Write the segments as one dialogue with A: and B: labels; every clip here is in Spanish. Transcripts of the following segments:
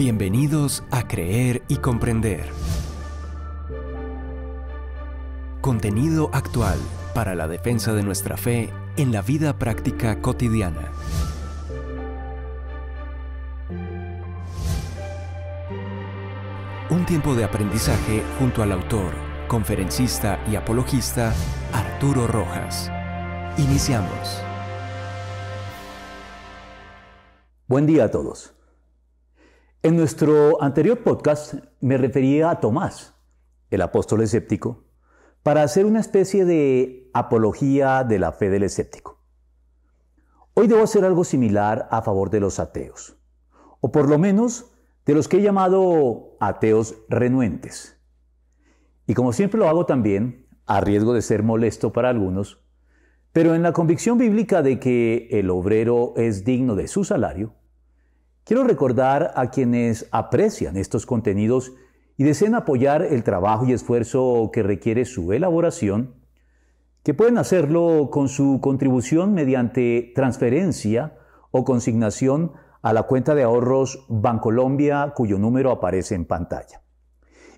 A: Bienvenidos a Creer y Comprender. Contenido actual para la defensa de nuestra fe en la vida práctica cotidiana. Un tiempo de aprendizaje junto al autor, conferencista y apologista Arturo Rojas. Iniciamos.
B: Buen día a todos. En nuestro anterior podcast me refería a Tomás, el apóstol escéptico, para hacer una especie de apología de la fe del escéptico. Hoy debo hacer algo similar a favor de los ateos, o por lo menos de los que he llamado ateos renuentes. Y como siempre lo hago también, a riesgo de ser molesto para algunos, pero en la convicción bíblica de que el obrero es digno de su salario, quiero recordar a quienes aprecian estos contenidos y desean apoyar el trabajo y esfuerzo que requiere su elaboración, que pueden hacerlo con su contribución mediante transferencia o consignación a la cuenta de ahorros Bancolombia, cuyo número aparece en pantalla.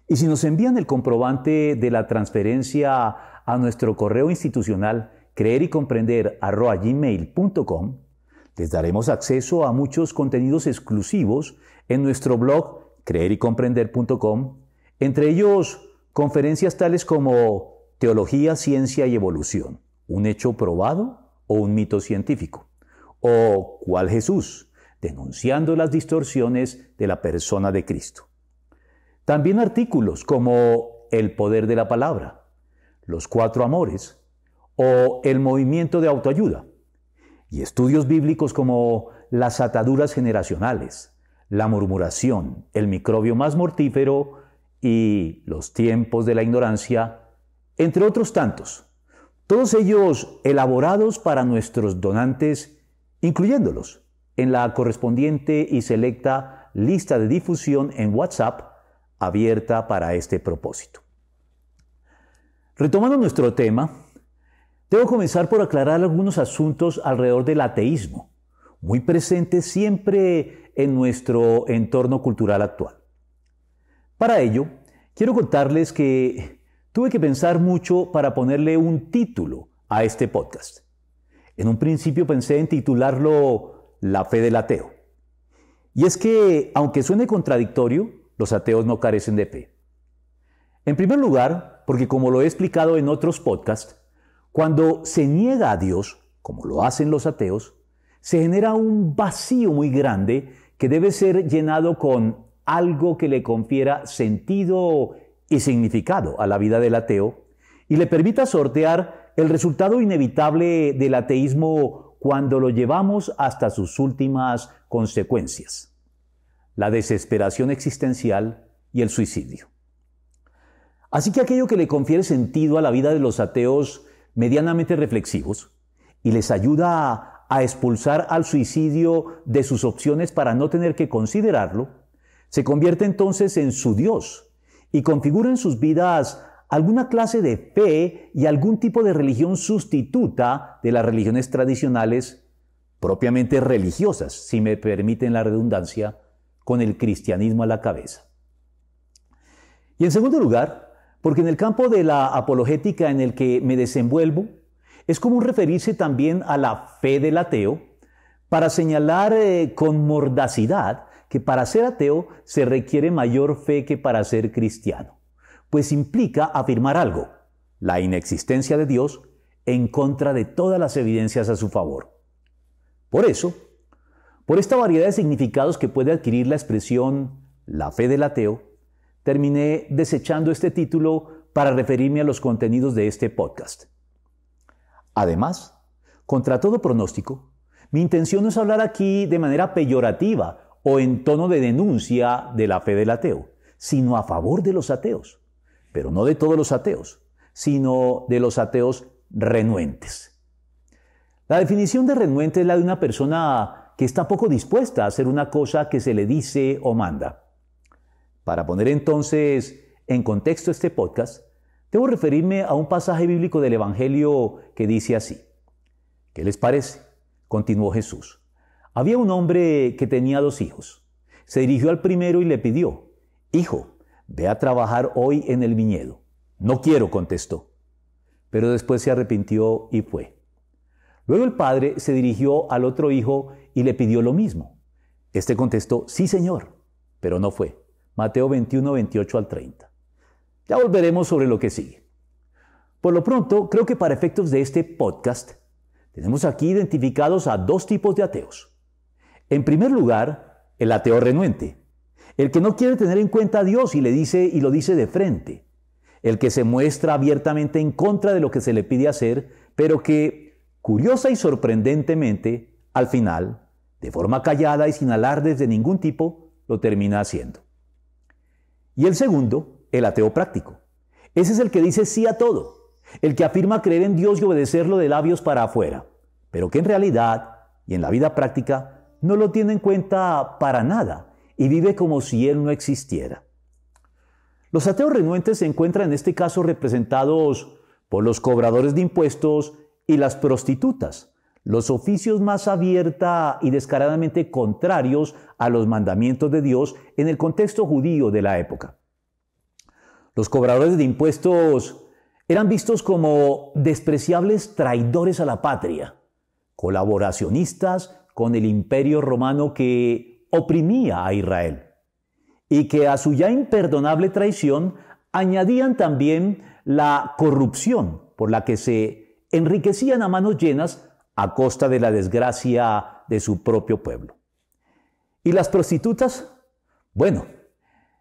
B: Y si nos envían el comprobante de la transferencia a nuestro correo institucional creerycomprender@gmail.com, les daremos acceso a muchos contenidos exclusivos en nuestro blog creerycomprender.com, entre ellos conferencias tales como Teología, Ciencia y Evolución, ¿un hecho probado o un mito científico? O ¿Cuál Jesús?, denunciando las distorsiones de la persona de Cristo. También artículos como El poder de la palabra, Los cuatro amores o El movimiento de autoayuda. Y estudios bíblicos como las ataduras generacionales, la murmuración, el microbio más mortífero y los tiempos de la ignorancia, entre otros tantos. Todos ellos elaborados para nuestros donantes, incluyéndolos en la correspondiente y selecta lista de difusión en WhatsApp abierta para este propósito. Retomando nuestro tema, debo comenzar por aclarar algunos asuntos alrededor del ateísmo, muy presente siempre en nuestro entorno cultural actual. Para ello, quiero contarles que tuve que pensar mucho para ponerle un título a este podcast. En un principio pensé en titularlo La fe del ateo. Y es que, aunque suene contradictorio, los ateos no carecen de fe. En primer lugar, porque como lo he explicado en otros podcasts, cuando se niega a Dios, como lo hacen los ateos, se genera un vacío muy grande que debe ser llenado con algo que le confiera sentido y significado a la vida del ateo y le permita sortear el resultado inevitable del ateísmo cuando lo llevamos hasta sus últimas consecuencias: la desesperación existencial y el suicidio. Así que aquello que le confiere sentido a la vida de los ateos medianamente reflexivos y les ayuda a expulsar al suicidio de sus opciones para no tener que considerarlo, se convierte entonces en su Dios y configura en sus vidas alguna clase de fe y algún tipo de religión sustituta de las religiones tradicionales, propiamente religiosas, si me permiten la redundancia, con el cristianismo a la cabeza. Y en segundo lugar, porque en el campo de la apologética en el que me desenvuelvo, es común referirse también a la fe del ateo para señalar con mordacidad que para ser ateo se requiere mayor fe que para ser cristiano, pues implica afirmar algo, la inexistencia de Dios, en contra de todas las evidencias a su favor. Por eso, por esta variedad de significados que puede adquirir la expresión la fe del ateo, terminé desechando este título para referirme a los contenidos de este podcast. Además, contra todo pronóstico, mi intención no es hablar aquí de manera peyorativa o en tono de denuncia de la fe del ateo, sino a favor de los ateos, pero no de todos los ateos, sino de los ateos renuentes. La definición de renuente es la de una persona que está poco dispuesta a hacer una cosa que se le dice o manda. Para poner entonces en contexto este podcast, debo referirme a un pasaje bíblico del Evangelio que dice así: ¿Qué les parece?, continuó Jesús. Había un hombre que tenía 2 hijos. se dirigió al primero y le pidió: «Hijo, ve a trabajar hoy en el viñedo». «No quiero», contestó. Pero después se arrepintió y fue. Luego el padre se dirigió al otro hijo y le pidió lo mismo. Este contestó: «Sí, señor», pero no fue. Mateo 21, 28 al 30. Ya volveremos sobre lo que sigue. Por lo pronto, creo que para efectos de este podcast, tenemos aquí identificados a dos tipos de ateos. En primer lugar, el ateo renuente, el que no quiere tener en cuenta a Dios y lo dice de frente, el que se muestra abiertamente en contra de lo que se le pide hacer, pero que, curiosa y sorprendentemente, al final, de forma callada y sin alardes de ningún tipo, lo termina haciendo. Y el segundo, el ateo práctico. Ese es el que dice sí a todo, el que afirma creer en Dios y obedecerlo de labios para afuera, pero que en realidad y en la vida práctica no lo tiene en cuenta para nada y vive como si Él no existiera. Los ateos renuentes se encuentran en este caso representados por los cobradores de impuestos y las prostitutas, los oficios más abierta y descaradamente contrarios a los mandamientos de Dios en el contexto judío de la época. Los cobradores de impuestos eran vistos como despreciables traidores a la patria, colaboracionistas con el imperio romano que oprimía a Israel, y que a su ya imperdonable traición añadían también la corrupción por la que se enriquecían a manos llenas a costa de la desgracia de su propio pueblo. ¿Y las prostitutas? Bueno,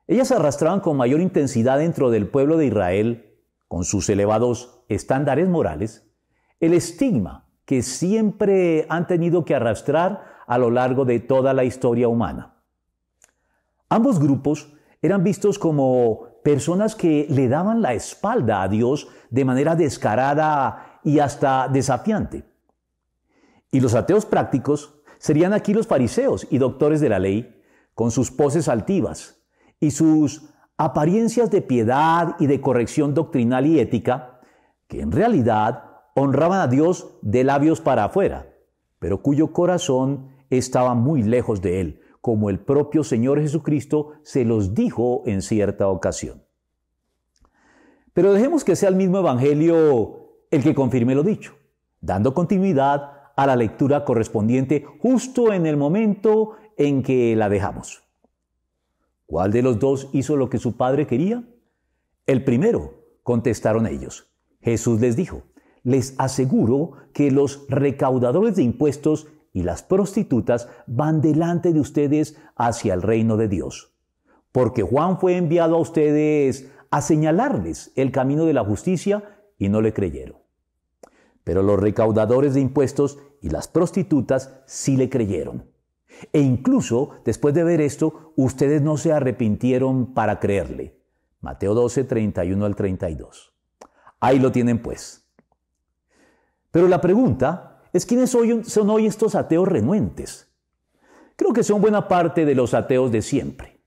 B: ellas arrastraban con mayor intensidad dentro del pueblo de Israel, con sus elevados estándares morales, el estigma que siempre han tenido que arrastrar a lo largo de toda la historia humana. Ambos grupos eran vistos como personas que le daban la espalda a Dios de manera descarada y hasta desafiante. Y los ateos prácticos serían aquí los fariseos y doctores de la ley, con sus poses altivas y sus apariencias de piedad y de corrección doctrinal y ética, que en realidad honraban a Dios de labios para afuera, pero cuyo corazón estaba muy lejos de Él, como el propio Señor Jesucristo se los dijo en cierta ocasión. Pero dejemos que sea el mismo Evangelio el que confirme lo dicho, dando continuidad a la lectura correspondiente justo en el momento en que la dejamos. ¿Cuál de los dos hizo lo que su padre quería? El primero, contestaron ellos. Jesús les dijo: les aseguro que los recaudadores de impuestos y las prostitutas van delante de ustedes hacia el reino de Dios. Porque Juan fue enviado a ustedes a señalarles el camino de la justicia y no le creyeron. Pero los recaudadores de impuestos y las prostitutas sí le creyeron. E incluso, después de ver esto, ustedes no se arrepintieron para creerle. Mateo 12, 31 al 32. Ahí lo tienen pues. Pero la pregunta es: ¿quiénes son hoy estos ateos renuentes? Creo que son buena parte de los ateos de siempre.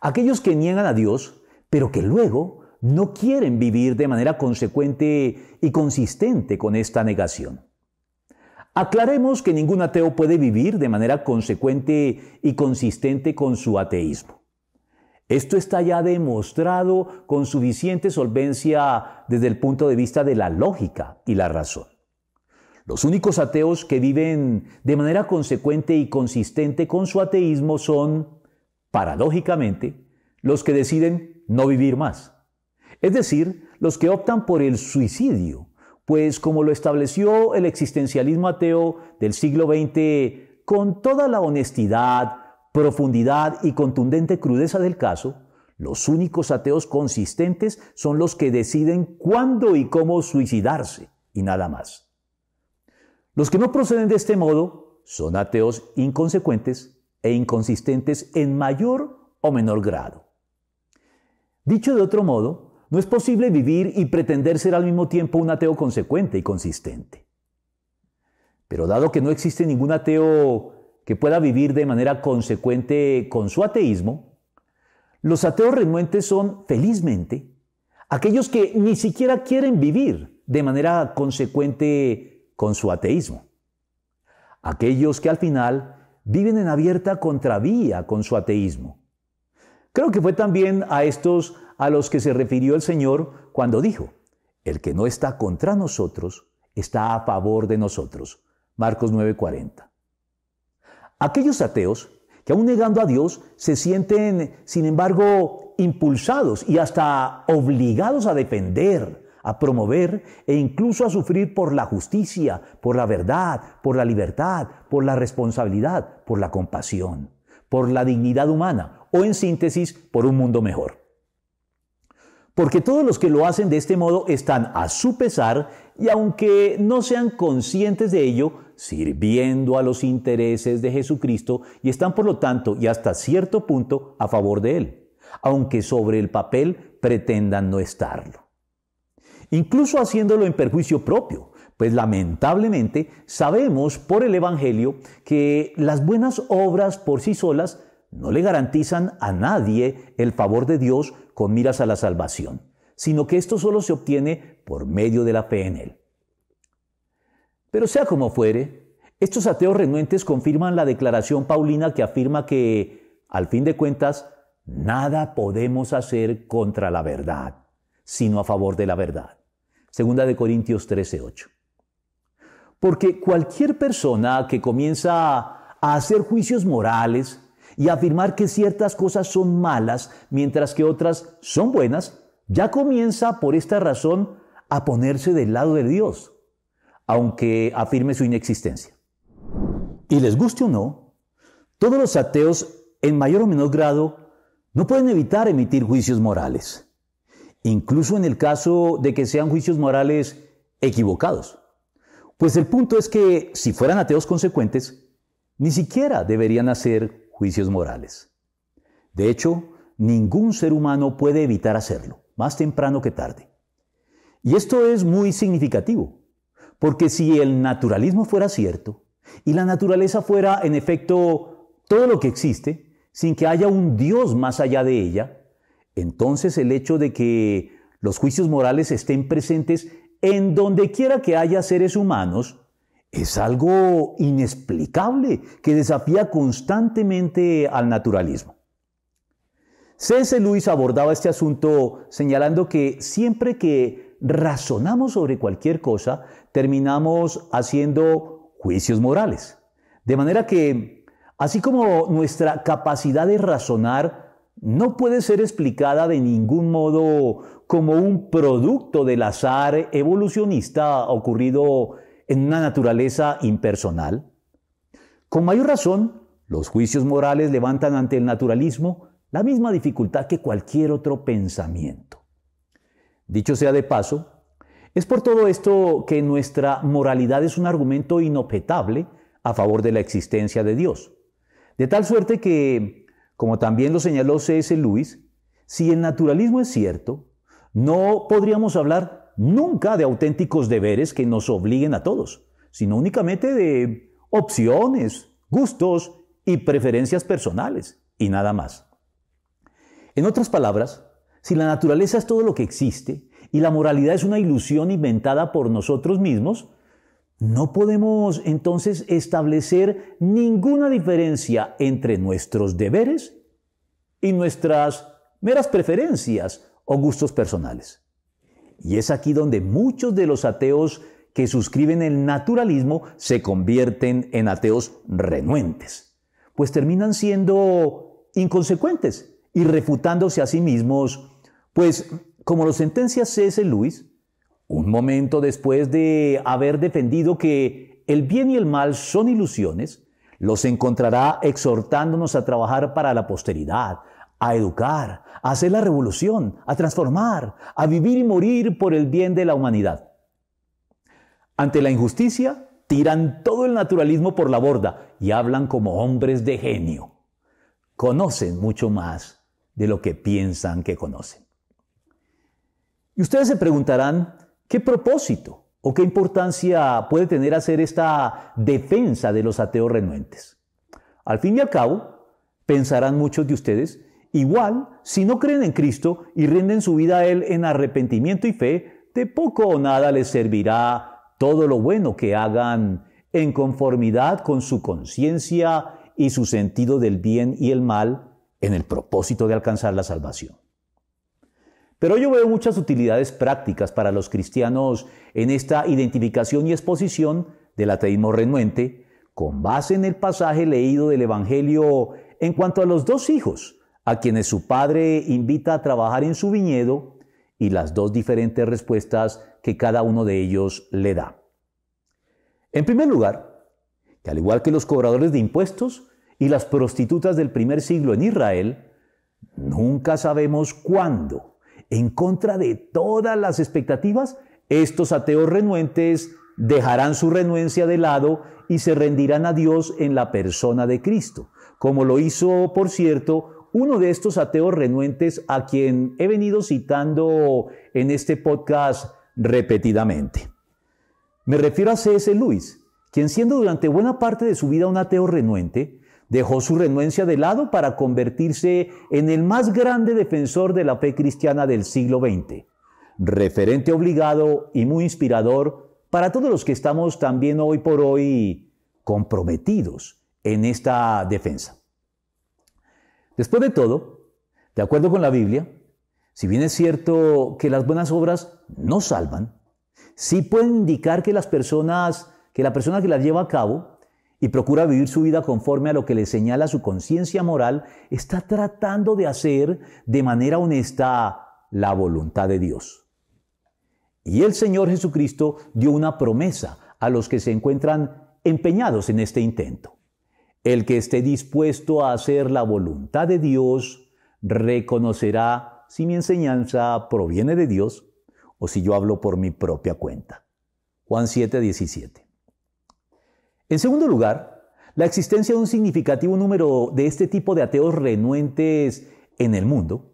B: Aquellos que niegan a Dios, pero que luego no quieren vivir de manera consecuente y consistente con esta negación. Aclaremos que ningún ateo puede vivir de manera consecuente y consistente con su ateísmo. Esto está ya demostrado con suficiente solvencia desde el punto de vista de la lógica y la razón. Los únicos ateos que viven de manera consecuente y consistente con su ateísmo son, paradójicamente, los que deciden no vivir más. Es decir, los que optan por el suicidio, pues como lo estableció el existencialismo ateo del siglo XX con toda la honestidad, profundidad y contundente crudeza del caso, los únicos ateos consistentes son los que deciden cuándo y cómo suicidarse, y nada más. Los que no proceden de este modo son ateos inconsecuentes e inconsistentes en mayor o menor grado. Dicho de otro modo, no es posible vivir y pretender ser al mismo tiempo un ateo consecuente y consistente. Pero dado que no existe ningún ateo que pueda vivir de manera consecuente con su ateísmo, los ateos renuentes son, felizmente, aquellos que ni siquiera quieren vivir de manera consecuente con su ateísmo. Aquellos que al final viven en abierta contravía con su ateísmo. Creo que fue también a estos a los que se refirió el Señor cuando dijo: el que no está contra nosotros está a favor de nosotros. Marcos 9:40. Aquellos ateos que aún negando a Dios se sienten, sin embargo, impulsados y hasta obligados a defender, a promover e incluso a sufrir por la justicia, por la verdad, por la libertad, por la responsabilidad, por la compasión, por la dignidad humana o, en síntesis, por un mundo mejor. Porque todos los que lo hacen de este modo están a su pesar y, aunque no sean conscientes de ello, sirviendo a los intereses de Jesucristo y están, por lo tanto, y hasta cierto punto, a favor de Él, aunque sobre el papel pretendan no estarlo. Incluso haciéndolo en perjuicio propio, pues lamentablemente sabemos por el Evangelio que las buenas obras por sí solas no le garantizan a nadie el favor de Dios con miras a la salvación, sino que esto solo se obtiene por medio de la fe en Él. Pero sea como fuere, estos ateos renuentes confirman la declaración paulina que afirma que, al fin de cuentas, nada podemos hacer contra la verdad, sino a favor de la verdad. Segunda de Corintios 13:8. Porque cualquier persona que comienza a hacer juicios morales y a afirmar que ciertas cosas son malas mientras que otras son buenas, ya comienza por esta razón a ponerse del lado de Dios, aunque afirme su inexistencia. Y les guste o no, todos los ateos, en mayor o menor grado, no pueden evitar emitir juicios morales, incluso en el caso de que sean juicios morales equivocados. Pues el punto es que, si fueran ateos consecuentes, ni siquiera deberían hacer juicios morales. De hecho, ningún ser humano puede evitar hacerlo, más temprano que tarde. Y esto es muy significativo, porque si el naturalismo fuera cierto, y la naturaleza fuera, en efecto, todo lo que existe, sin que haya un Dios más allá de ella, entonces el hecho de que los juicios morales estén presentes en donde quiera que haya seres humanos es algo inexplicable que desafía constantemente al naturalismo. C.S. Lewis abordaba este asunto señalando que siempre que razonamos sobre cualquier cosa, terminamos haciendo juicios morales. De manera que, así como nuestra capacidad de razonar no puede ser explicada de ningún modo como un producto del azar evolucionista ocurrido en una naturaleza impersonal, con mayor razón, los juicios morales levantan ante el naturalismo la misma dificultad que cualquier otro pensamiento. Dicho sea de paso, es por todo esto que nuestra moralidad es un argumento inobjetable a favor de la existencia de Dios. De tal suerte que, como también lo señaló C.S. Lewis, si el naturalismo es cierto, no podríamos hablar nunca de auténticos deberes que nos obliguen a todos, sino únicamente de opciones, gustos y preferencias personales, y nada más. En otras palabras, si la naturaleza es todo lo que existe y la moralidad es una ilusión inventada por nosotros mismos, no podemos entonces establecer ninguna diferencia entre nuestros deberes y nuestras meras preferencias o gustos personales. Y es aquí donde muchos de los ateos que suscriben el naturalismo se convierten en ateos renuentes, pues terminan siendo inconsecuentes y refutándose a sí mismos, pues, como lo sentencia C.S. Lewis, un momento después de haber defendido que el bien y el mal son ilusiones, los encontrará exhortándonos a trabajar para la posteridad, a educar, a hacer la revolución, a transformar, a vivir y morir por el bien de la humanidad. Ante la injusticia, tiran todo el naturalismo por la borda y hablan como hombres de genio. Conocen mucho más de lo que piensan que conocen. Y ustedes se preguntarán, ¿qué propósito o qué importancia puede tener hacer esta defensa de los ateos renuentes? Al fin y al cabo, pensarán muchos de ustedes, igual, si no creen en Cristo y rinden su vida a Él en arrepentimiento y fe, de poco o nada les servirá todo lo bueno que hagan en conformidad con su conciencia y su sentido del bien y el mal en el propósito de alcanzar la salvación. Pero yo veo muchas utilidades prácticas para los cristianos en esta identificación y exposición del ateísmo renuente, con base en el pasaje leído del Evangelio en cuanto a los dos hijos, a quienes su padre invita a trabajar en su viñedo, y las dos diferentes respuestas que cada uno de ellos le da. En primer lugar, que al igual que los cobradores de impuestos y las prostitutas del primer siglo en Israel, nunca sabemos cuándo, en contra de todas las expectativas, estos ateos renuentes dejarán su renuencia de lado y se rendirán a Dios en la persona de Cristo, como lo hizo, por cierto, uno de estos ateos renuentes a quien he venido citando en este podcast repetidamente. Me refiero a C.S. Lewis, quien siendo durante buena parte de su vida un ateo renuente, dejó su renuencia de lado para convertirse en el más grande defensor de la fe cristiana del siglo XX, referente obligado y muy inspirador para todos los que estamos también hoy por hoy comprometidos en esta defensa. Después de todo, de acuerdo con la Biblia, si bien es cierto que las buenas obras no salvan, sí pueden indicar que la persona que las lleva a cabo y procura vivir su vida conforme a lo que le señala su conciencia moral, está tratando de hacer de manera honesta la voluntad de Dios. Y el Señor Jesucristo dio una promesa a los que se encuentran empeñados en este intento. El que esté dispuesto a hacer la voluntad de Dios reconocerá si mi enseñanza proviene de Dios o si yo hablo por mi propia cuenta. Juan 7:17. En segundo lugar, la existencia de un significativo número de este tipo de ateos renuentes en el mundo,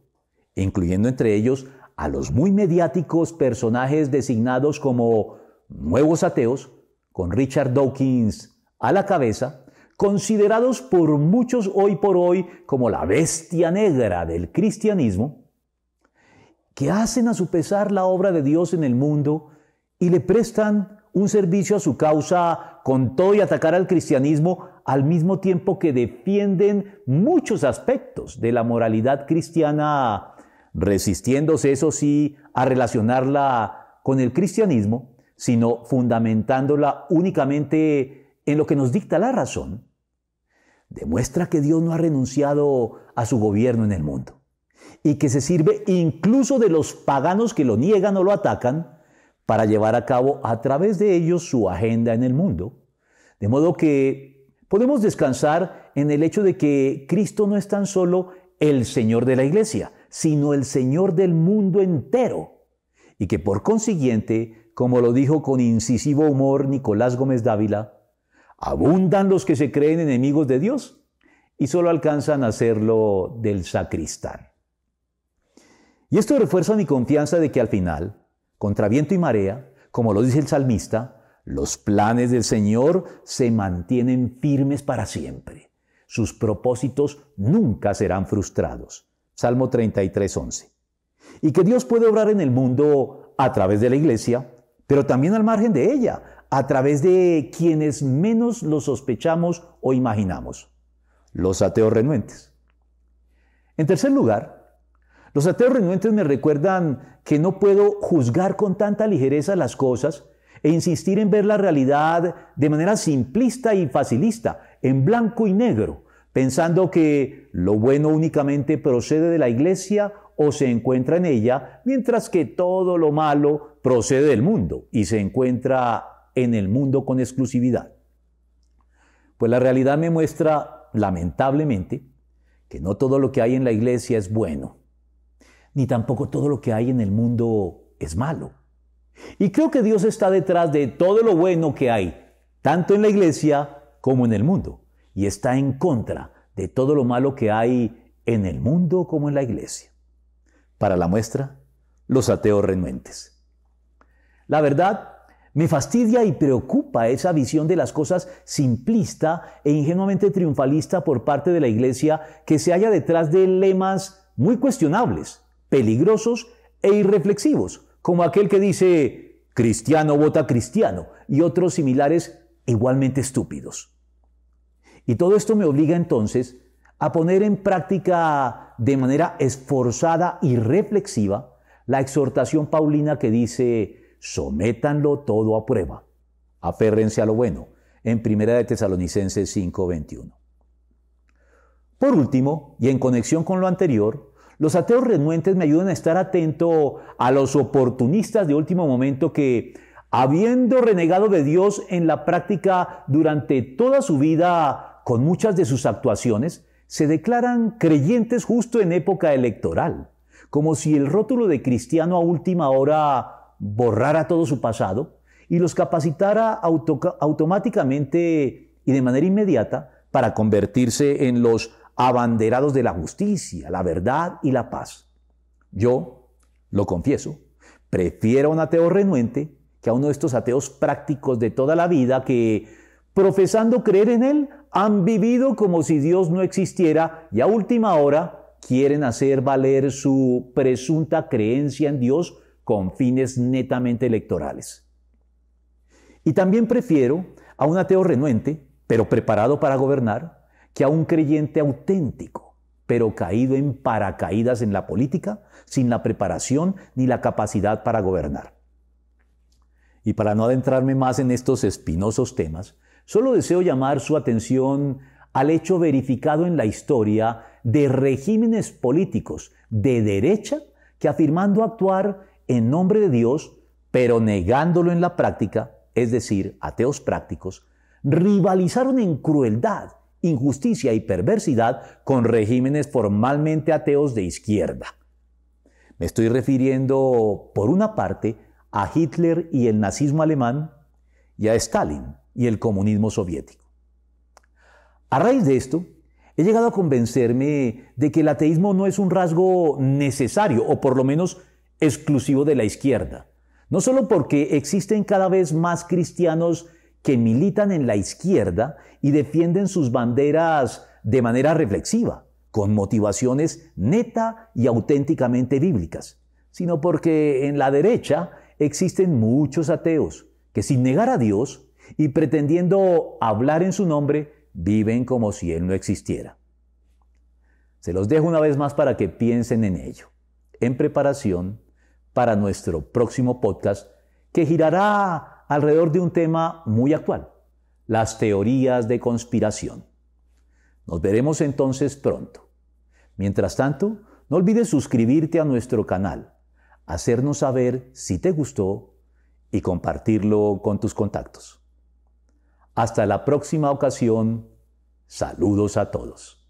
B: incluyendo entre ellos a los muy mediáticos personajes designados como nuevos ateos, con Richard Dawkins a la cabeza, considerados por muchos hoy por hoy como la bestia negra del cristianismo, que hacen a su pesar la obra de Dios en el mundo y le prestan un servicio a su causa con todo y atacar al cristianismo al mismo tiempo que defienden muchos aspectos de la moralidad cristiana, resistiéndose, eso sí, a relacionarla con el cristianismo, sino fundamentándola únicamente en lo que nos dicta la razón, demuestra que Dios no ha renunciado a su gobierno en el mundo y que se sirve incluso de los paganos que lo niegan o lo atacan para llevar a cabo a través de ellos su agenda en el mundo. De modo que podemos descansar en el hecho de que Cristo no es tan solo el Señor de la Iglesia, sino el Señor del mundo entero, y que por consiguiente, como lo dijo con incisivo humor Nicolás Gómez Dávila, abundan los que se creen enemigos de Dios y solo alcanzan a hacerlo del sacristán. Y esto refuerza mi confianza de que al final, contra viento y marea, como lo dice el salmista, los planes del Señor se mantienen firmes para siempre. Sus propósitos nunca serán frustrados. Salmo 33:11. Y que Dios puede obrar en el mundo a través de la iglesia, pero también al margen de ella, a través de quienes menos lo sospechamos o imaginamos, los ateos renuentes. En tercer lugar, los ateos renuentes me recuerdan que no puedo juzgar con tanta ligereza las cosas e insistir en ver la realidad de manera simplista y facilista, en blanco y negro, pensando que lo bueno únicamente procede de la iglesia o se encuentra en ella, mientras que todo lo malo procede del mundo y se encuentra en el mundo con exclusividad. Pues la realidad me muestra, lamentablemente, que no todo lo que hay en la iglesia es bueno, ni tampoco todo lo que hay en el mundo es malo. Y creo que Dios está detrás de todo lo bueno que hay, tanto en la iglesia como en el mundo, y está en contra de todo lo malo que hay en el mundo como en la iglesia. Para la muestra, los ateos renuentes. La verdad, me fastidia y preocupa esa visión de las cosas simplista e ingenuamente triunfalista por parte de la iglesia que se halla detrás de lemas muy cuestionables, peligrosos e irreflexivos, como aquel que dice cristiano vota cristiano y otros similares igualmente estúpidos. Y todo esto me obliga entonces a poner en práctica de manera esforzada y reflexiva la exhortación paulina que dice: sométanlo todo a prueba, aférrense a lo bueno, en 1 de Tesalonicenses 5:21. Por último, y en conexión con lo anterior, los ateos renuentes me ayudan a estar atento a los oportunistas de último momento que, habiendo renegado de Dios en la práctica durante toda su vida con muchas de sus actuaciones, se declaran creyentes justo en época electoral, como si el rótulo de cristiano a última hora borrara todo su pasado y los capacitara automáticamente y de manera inmediata para convertirse en los abanderados de la justicia, la verdad y la paz. Yo, lo confieso, prefiero a un ateo renuente que a uno de estos ateos prácticos de toda la vida que, profesando creer en Él, han vivido como si Dios no existiera y a última hora quieren hacer valer su presunta creencia en Dios con fines netamente electorales. Y también prefiero a un ateo renuente, pero preparado para gobernar, que a un creyente auténtico, pero caído en paracaídas en la política, sin la preparación ni la capacidad para gobernar. Y para no adentrarme más en estos espinosos temas, solo deseo llamar su atención al hecho verificado en la historia de regímenes políticos de derecha que, afirmando actuar en nombre de Dios, pero negándolo en la práctica, es decir, ateos prácticos, rivalizaron en crueldad, injusticia y perversidad con regímenes formalmente ateos de izquierda. Me estoy refiriendo, por una parte, a Hitler y el nazismo alemán, y a Stalin y el comunismo soviético. A raíz de esto, he llegado a convencerme de que el ateísmo no es un rasgo necesario, o por lo menos exclusivo de la izquierda, no solo porque existen cada vez más cristianos que militan en la izquierda y defienden sus banderas de manera reflexiva, con motivaciones neta y auténticamente bíblicas, sino porque en la derecha existen muchos ateos que, sin negar a Dios y pretendiendo hablar en su nombre, viven como si Él no existiera. Se los dejo una vez más para que piensen en ello, en preparación para nuestro próximo podcast, que girará alrededor de un tema muy actual: las teorías de conspiración. Nos veremos entonces pronto. Mientras tanto, no olvides suscribirte a nuestro canal, hacernos saber si te gustó y compartirlo con tus contactos. Hasta la próxima ocasión. Saludos a todos.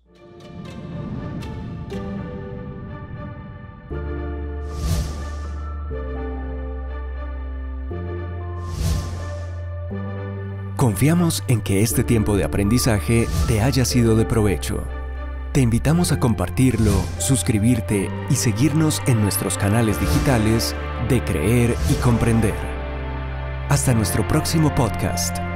A: Confiamos en que este tiempo de aprendizaje te haya sido de provecho. Te invitamos a compartirlo, suscribirte y seguirnos en nuestros canales digitales de Creer y Comprender. Hasta nuestro próximo podcast.